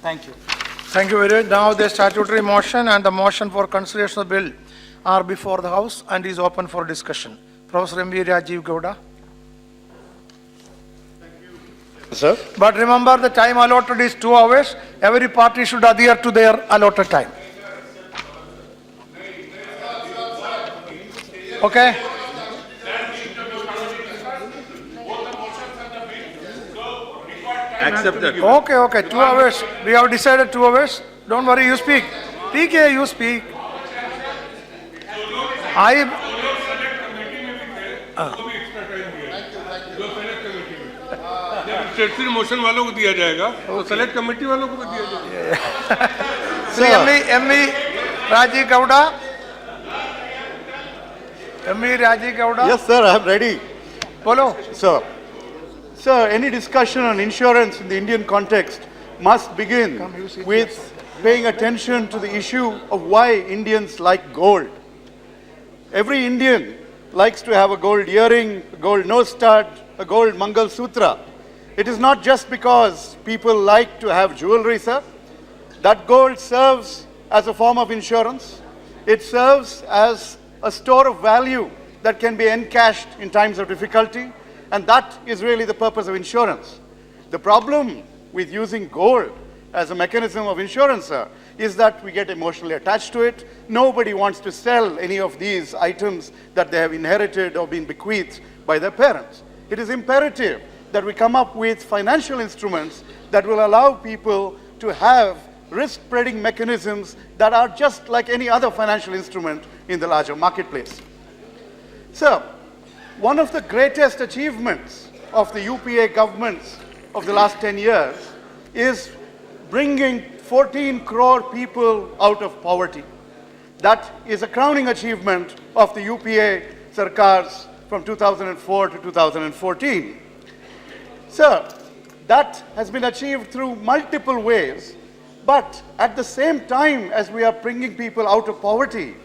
Thank you. Thank you very much. Now the statutory motion and the motion for consideration of the bill are before the House and is open for discussion. Professor M.V. Rajeev Gowda. Sir. But remember, the time allotted is 2 hours. Every party should adhere to their allotted time. Okay? Accept that. Okay. 2 hours. We have decided 2 hours. Don't worry, you speak. TK, you speak. स्टेटरी motion वालों को दिया जाएगा तो select committee वालों को भी दिया जाएगा. Sri M.E. Rajeev Gowda. M.E. Rajeev Gowda. Yes, sir, I am ready. Bolo. Sir, any discussion on insurance in the Indian context must begin with paying attention to the issue of why Indians like gold. Every Indian likes to have a gold earring, a gold nose stud, a gold Mangal Sutra. It is not just because people like to have jewelry, sir. That gold serves as a form of insurance. It serves as a store of value that can be encashed in times of difficulty. And that is really the purpose of insurance. The problem with using gold as a mechanism of insurance, sir, is that we get emotionally attached to it. Nobody wants to sell any of these items that they have inherited or been bequeathed by their parents. It is imperative that we come up with financial instruments that will allow people to have risk-spreading mechanisms that are just like any other financial instrument in the larger marketplace. Sir, one of the greatest achievements of the UPA governments of the last 10 years is bringing 14 crore people out of poverty. That is a crowning achievement of the UPA Sarkars from 2004 to 2014. Sir, that has been achieved through multiple ways, but at the same time as we are bringing people out of poverty,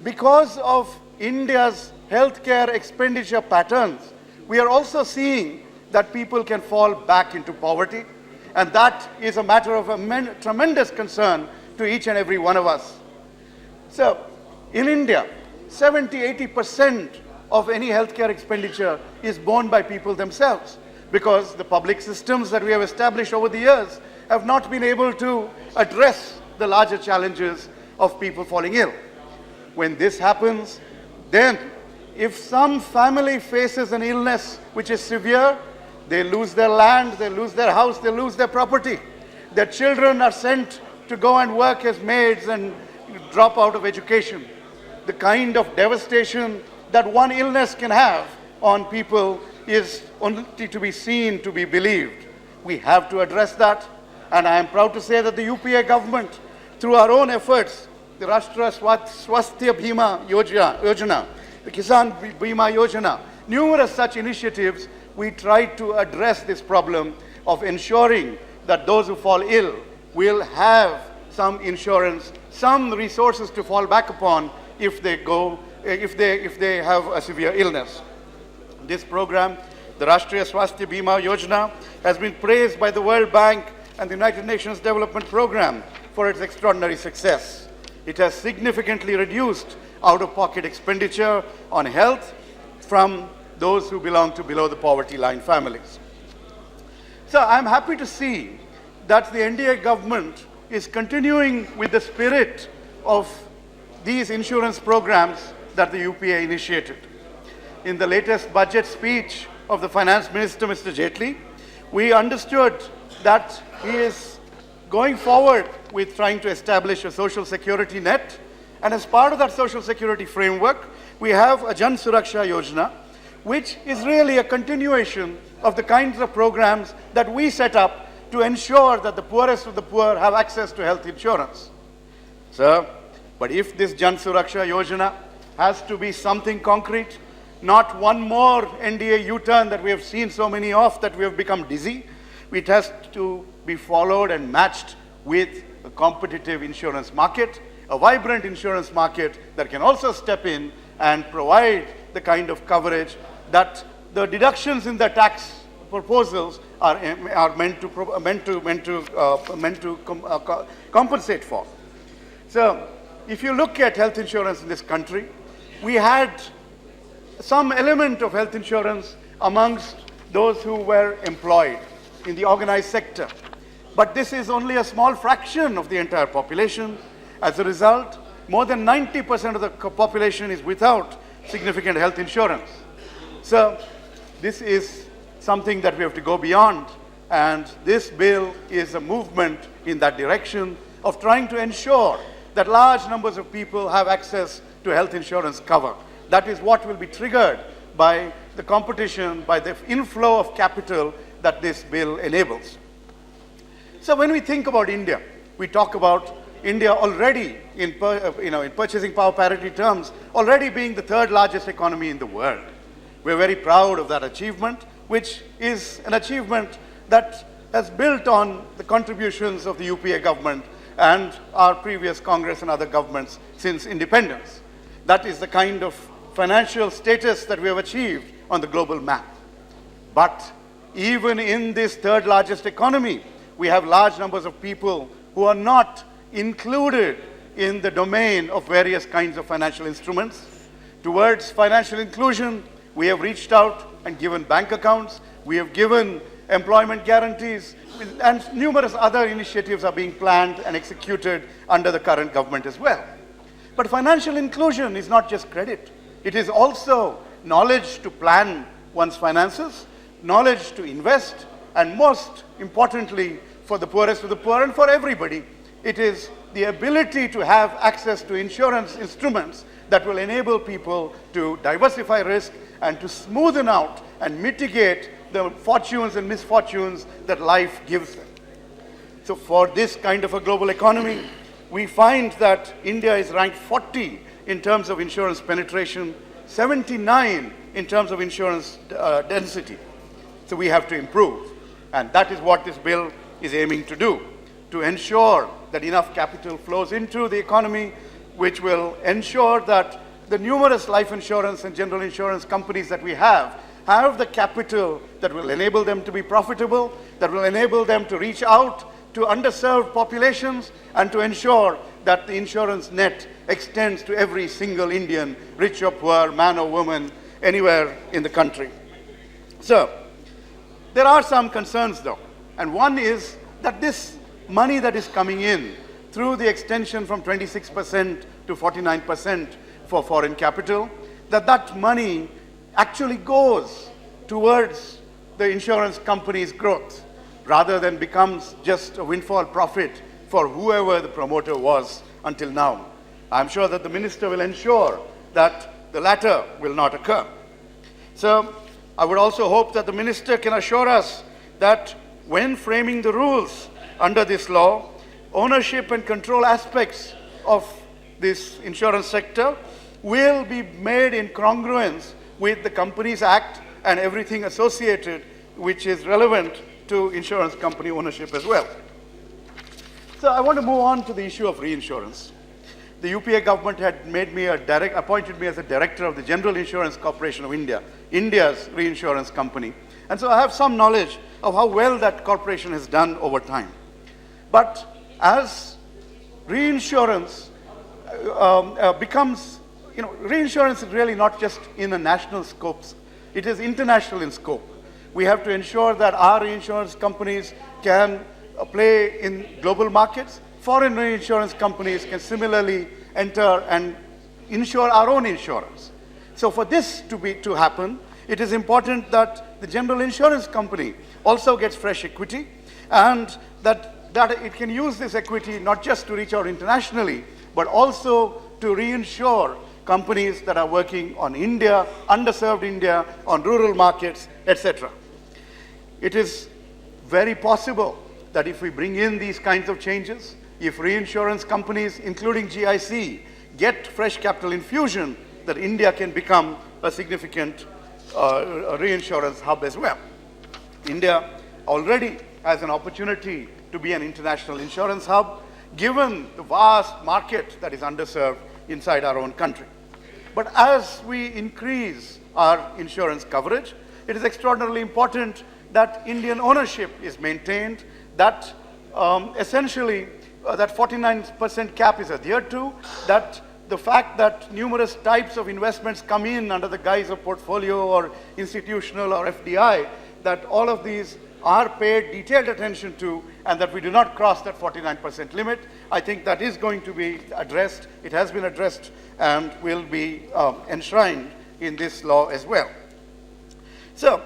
because of India's healthcare expenditure patterns, we are also seeing that people can fall back into poverty, and that is a matter of tremendous concern to each and every one of us. So, in India, 70–80% of any healthcare expenditure is borne by people themselves, because the public systems that we have established over the years have not been able to address the larger challenges of people falling ill. When this happens, then if some family faces an illness which is severe, they lose their land, they lose their house, they lose their property. Their children are sent to go and work as maids and drop out of education. The kind of devastation that one illness can have on people is only to be seen, to be believed. We have to address that, and I am proud to say that the UPA government, through our own efforts, the Rashtra Swasthya Bhima Yojana, the Kisan Bima Yojana, numerous such initiatives, we try to address this problem of ensuring that those who fall ill will have some insurance, some resources to fall back upon if they have a severe illness. This program, the Rashtriya Swasthya Bima Yojana, has been praised by the World Bank and the United Nations Development Program for its extraordinary success. It has significantly reduced out-of-pocket expenditure on health from those who belong to below the poverty line families. So I'm happy to see that the NDA government is continuing with the spirit of these insurance programs that the UPA initiated. In the latest budget speech of the Finance Minister, Mr. Jaitley, we understood that he is going forward with trying to establish a social security net. And as part of that social security framework, we have a Jan Suraksha Yojana, which is really a continuation of the kinds of programs that we set up to ensure that the poorest of the poor have access to health insurance. Sir, but if this Jan Suraksha Yojana has to be something concrete, not one more NDA U-turn that we have seen so many of that we have become dizzy, it has to be followed and matched with a competitive insurance market, a vibrant insurance market that can also step in and provide the kind of coverage that the deductions in the tax proposals are meant to compensate for. So, if you look at health insurance in this country, we had some element of health insurance amongst those who were employed in the organized sector. But this is only a small fraction of the entire population. As a result, more than 90% of the population is without significant health insurance. So this is something that we have to go beyond, and this bill is a movement in that direction of trying to ensure that large numbers of people have access to health insurance cover. That is what will be triggered by the competition, by the inflow of capital that this bill enables. So when we think about India, we talk about India already in purchasing power parity terms, already being the third largest economy in the world. We're very proud of that achievement, which is an achievement that has built on the contributions of the UPA government and our previous Congress and other governments since independence. That is the kind of financial status that we have achieved on the global map. But even in this third largest economy, we have large numbers of people who are not included in the domain of various kinds of financial instruments. Towards financial inclusion, we have reached out and given bank accounts, we have given employment guarantees, and numerous other initiatives are being planned and executed under the current government as well. But financial inclusion is not just credit. It is also knowledge to plan one's finances, knowledge to invest, and most importantly, for the poorest of the poor and for everybody, it is the ability to have access to insurance instruments that will enable people to diversify risk and to smoothen out and mitigate the fortunes and misfortunes that life gives them. So for this kind of a global economy, we find that India is ranked 40 in terms of insurance penetration, 79 in terms of insurance density. So we have to improve. And that is what this bill is aiming to do, to ensure that enough capital flows into the economy, which will ensure that the numerous life insurance and general insurance companies that we have the capital that will enable them to be profitable, that will enable them to reach out to underserved populations, and to ensure that the insurance net extends to every single Indian, rich or poor, man or woman, anywhere in the country. So, there are some concerns though, and one is that this money that is coming in through the extension from 26% to 49% for foreign capital, that money actually goes towards the insurance company's growth rather than becomes just a windfall profit for whoever the promoter was until now. I'm sure that the minister will ensure that the latter will not occur. So I would also hope that the minister can assure us that when framing the rules under this law, ownership and control aspects of this insurance sector will be made in congruence with the Companies Act and everything associated which is relevant to insurance company ownership as well. So I want to move on to the issue of reinsurance. The UPA government had appointed me as a director of the General Insurance Corporation of India, India's reinsurance company. And so I have some knowledge of how well that corporation has done over time. But as reinsurance becomes, reinsurance is really not just in a national scope, it is international in scope. We have to ensure that our reinsurance companies can play in global markets. Foreign reinsurance companies can similarly enter and insure our own insurance. So for this to happen, it is important that the general insurance company also gets fresh equity, and that it can use this equity not just to reach out internationally, but also to reinsure companies that are working on India, underserved India, on rural markets, etc. It is very possible that if we bring in these kinds of changes, if reinsurance companies, including GIC, get fresh capital infusion, that India can become a significant reinsurance hub as well. India already has an opportunity to be an international insurance hub, given the vast market that is underserved inside our own country. But as we increase our insurance coverage, it is extraordinarily important that Indian ownership is maintained, that essentially that 49% cap is adhered to, that the fact that numerous types of investments come in under the guise of portfolio or institutional or FDI, that all of these are paid detailed attention to, and that we do not cross that 49% limit. I think that is going to be addressed. It has been addressed and will be enshrined in this law as well. So,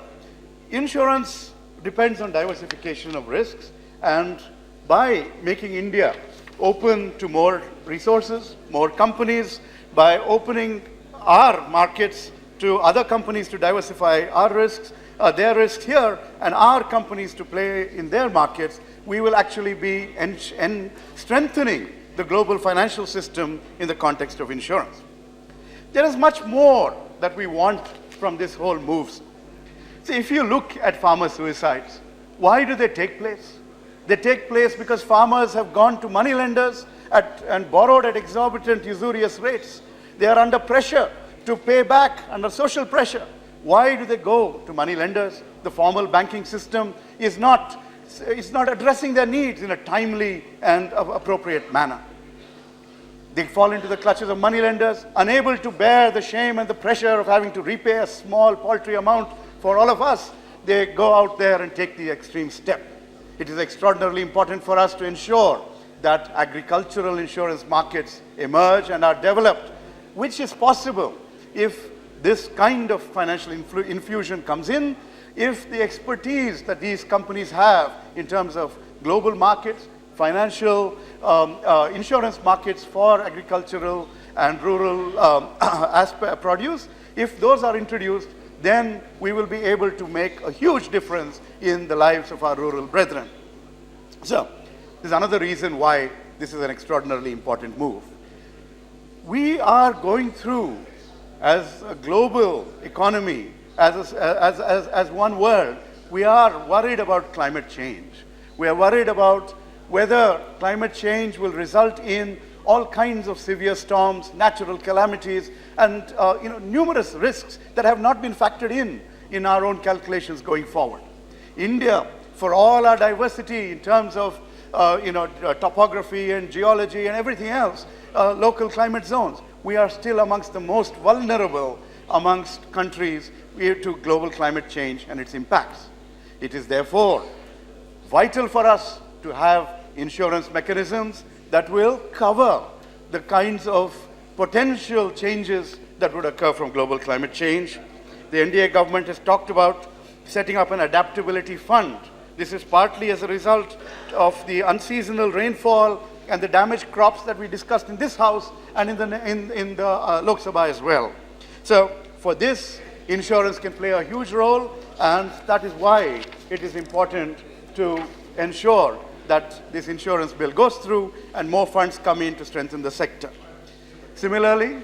insurance depends on diversification of risks, and by making India open to more resources, more companies, by opening our markets to other companies to diversify our risks, their risks here, and our companies to play in their markets, we will actually be strengthening the global financial system in the context of insurance. There is much more that we want from this whole move. See, if you look at farmer suicides, why do they take place? They take place because farmers have gone to moneylenders and borrowed at exorbitant usurious rates. They are under pressure to pay back, under social pressure. Why do they go to moneylenders? The formal banking system is not addressing their needs in a timely and appropriate manner. They fall into the clutches of moneylenders, unable to bear the shame and the pressure of having to repay a small, paltry amount for all of us. They go out there and take the extreme step. It is extraordinarily important for us to ensure that agricultural insurance markets emerge and are developed, which is possible if this kind of financial infusion comes in, if the expertise that these companies have in terms of global markets, financial insurance markets for agricultural and rural produce, if those are introduced, then we will be able to make a huge difference in the lives of our rural brethren. So, this is another reason why this is an extraordinarily important move. We are going through, as a global economy, as one world, we are worried about climate change. We are worried about whether climate change will result in all kinds of severe storms, natural calamities, and numerous risks that have not been factored in our own calculations going forward. India, for all our diversity in terms of topography and geology and everything else, local climate zones, we are still amongst the most vulnerable amongst countries to global climate change and its impacts. It is therefore vital for us to have insurance mechanisms that will cover the kinds of potential changes that would occur from global climate change. The NDA government has talked about setting up an adaptability fund. This is partly as a result of the unseasonal rainfall and the damaged crops that we discussed in this House and in the Lok Sabha as well. So for this, insurance can play a huge role, and that is why it is important to ensure that this insurance bill goes through and more funds come in to strengthen the sector. Similarly,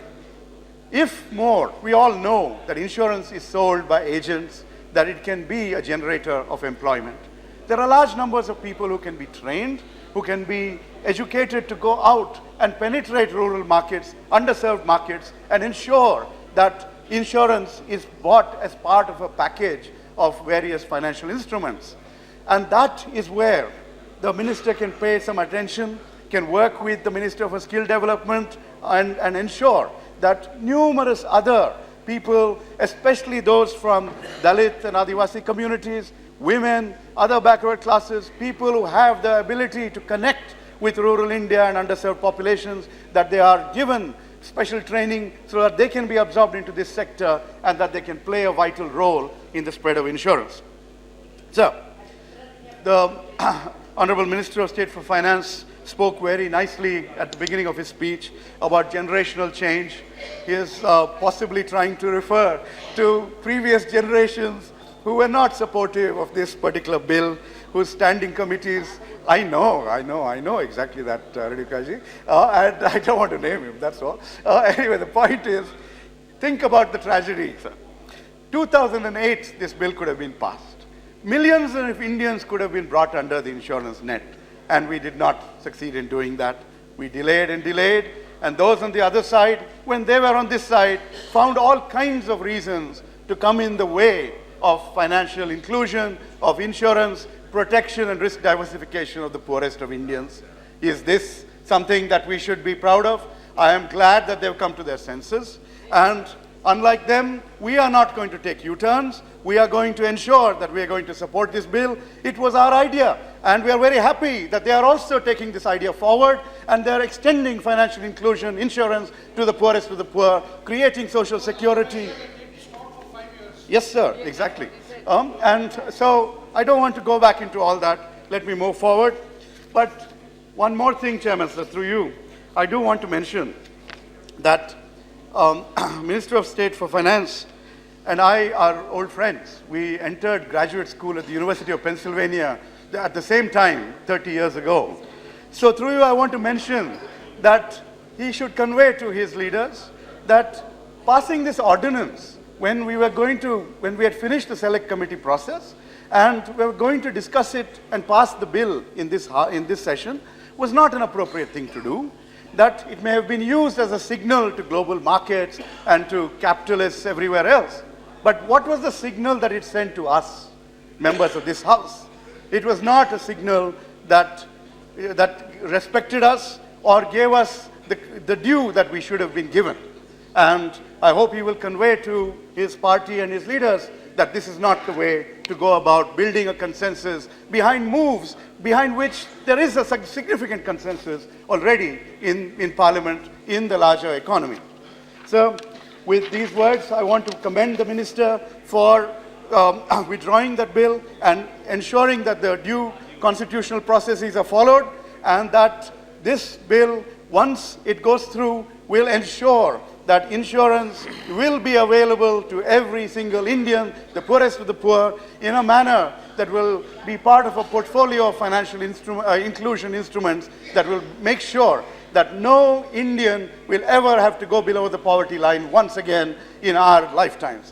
we all know that insurance is sold by agents, that it can be a generator of employment. There are large numbers of people who can be trained, who can be educated to go out and penetrate rural markets, underserved markets, and ensure that insurance is bought as part of a package of various financial instruments. And that is where the minister can pay some attention, can work with the Minister for Skill Development and ensure that numerous other people, especially those from Dalit and Adivasi communities, women, other backward classes, people who have the ability to connect with rural India and underserved populations, that they are given special training so that they can be absorbed into this sector and that they can play a vital role in the spread of insurance. So, the Honorable Minister of State for Finance spoke very nicely at the beginning of his speech about generational change. He is possibly trying to refer to previous generations who were not supportive of this particular bill, whose standing committees, I know exactly that, Radhikaji, and I don't want to name him, that's all. Anyway, the point is, think about the tragedy, sir. 2008, this bill could have been passed. Millions of Indians could have been brought under the insurance net, and we did not succeed in doing that. We delayed and delayed, and those on the other side, when they were on this side, found all kinds of reasons to come in the way of financial inclusion, of insurance, protection and risk diversification of the poorest of Indians. Is this something that we should be proud of? I am glad that they've come to their senses, and unlike them, we are not going to take U-turns. We are going to ensure that we are going to support this bill. It was our idea, and we are very happy that they are also taking this idea forward, and they are extending financial inclusion, insurance to the poorest of the poor, creating social security. Yes, sir, exactly. And so I don't want to go back into all that. Let me move forward. But one more thing, Chairman, sir, through you, I do want to mention that Minister of State for Finance and I are old friends. We entered graduate school at the University of Pennsylvania at the same time 30 years ago. So through you, I want to mention that he should convey to his leaders that passing this ordinance, when we had finished the select committee process and we were going to discuss it and pass the bill in this session, was not an appropriate thing to do. That it may have been used as a signal to global markets and to capitalists everywhere else. But what was the signal that it sent to us, members of this House? It was not a signal that respected us or gave us the due that we should have been given. And I hope he will convey to his party and his leaders that this is not the way to go about building a consensus behind moves behind which there is a significant consensus already in Parliament in the larger economy. So with these words, I want to commend the Minister for withdrawing that bill and ensuring that the due constitutional processes are followed, and that this bill, once it goes through, will ensure that insurance will be available to every single Indian, the poorest of the poor, in a manner that will be part of a portfolio of financial inclusion instruments that will make sure that no Indian will ever have to go below the poverty line once again in our lifetimes.